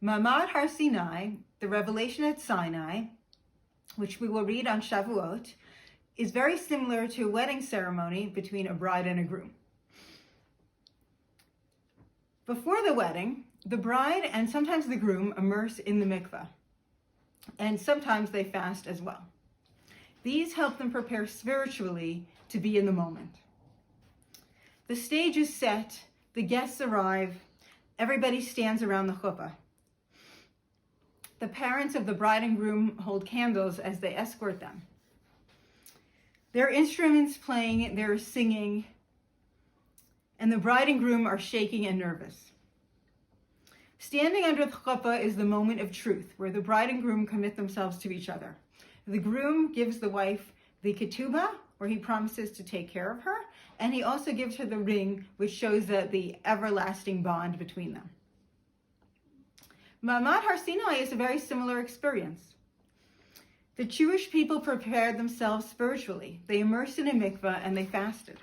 Ma'amad Har Sinai, the revelation at Sinai, which we will read on Shavuot, is very similar to a wedding ceremony between a bride and a groom. Before the wedding, the bride and sometimes the groom immerse in the mikveh, and sometimes they fast as well. These help them prepare spiritually to be in the moment. The stage is set, the guests arrive, everybody stands around the chuppah. The parents of the bride and groom hold candles as they escort them. There are instruments playing, they're singing, and the bride and groom are shaking and nervous. Standing under the chuppah is the moment of truth, where the bride and groom commit themselves to each other. The groom gives the wife the ketubah, where he promises to take care of her, and he also gives her the ring, which shows the everlasting bond between them. Ma'amad Har Sinai is a very similar experience. The Jewish people prepared themselves spiritually. They immersed in a mikveh and they fasted.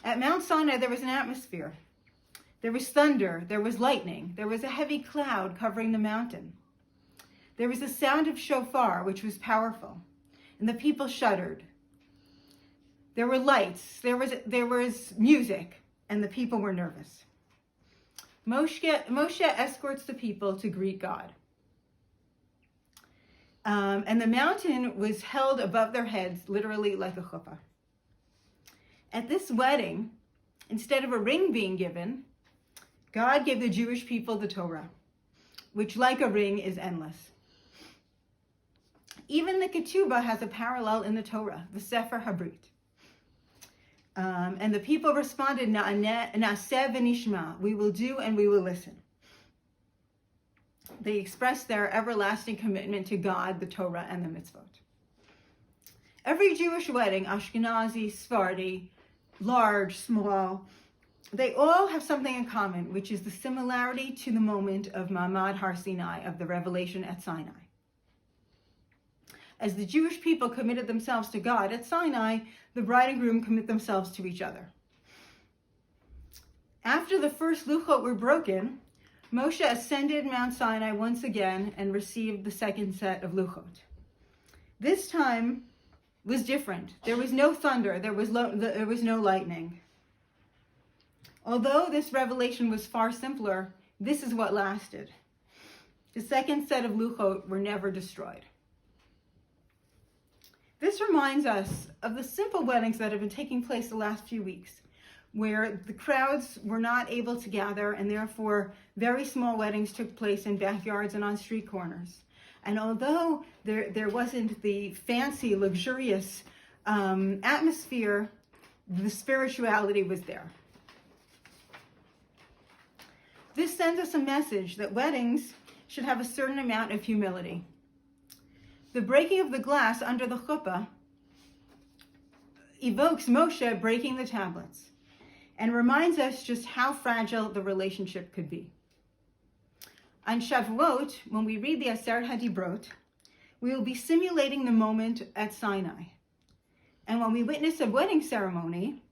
At Mount Sinai, there was an atmosphere. There was thunder, there was lightning, there was a heavy cloud covering the mountain. There was the sound of shofar, which was powerful, and the people shuddered. There were lights, there was music, and the people were nervous. Moshe escorts the people to greet God. And the mountain was held above their heads, literally like a chuppah. At this wedding, instead of a ring being given, God gave the Jewish people the Torah, which, like a ring, is endless. Even the ketubah has a parallel in the Torah, the Sefer HaBrit. And the people responded, Na'aseh v'nishma, we will do and we will listen. They expressed their everlasting commitment to God, the Torah, and the mitzvot. Every Jewish wedding, Ashkenazi, Sephardi, large, small, they all have something in common, which is the similarity to the moment of Ma'amad Har Sinai, of the revelation at Sinai. As the Jewish people committed themselves to God at Sinai, the bride and groom commit themselves to each other. After the first luchot were broken, Moshe ascended Mount Sinai once again and received the second set of luchot. This time was different. There was no thunder, there was no lightning. Although this revelation was far simpler, this is what lasted. The second set of luchot were never destroyed. This reminds us of the simple weddings that have been taking place the last few weeks, where the crowds were not able to gather, and therefore very small weddings took place in backyards and on street corners. And although there wasn't the fancy, luxurious atmosphere, the spirituality was there. This sends us a message that weddings should have a certain amount of humility. The breaking of the glass under the chuppah evokes Moshe breaking the tablets and reminds us just how fragile the relationship could be. On Shavuot, when we read the Aseret HaDibrot, we will be simulating the moment at Sinai. And when we witness a wedding ceremony,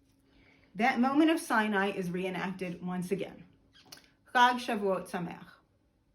that moment of Sinai is reenacted once again. Chag Shavuot Sameach.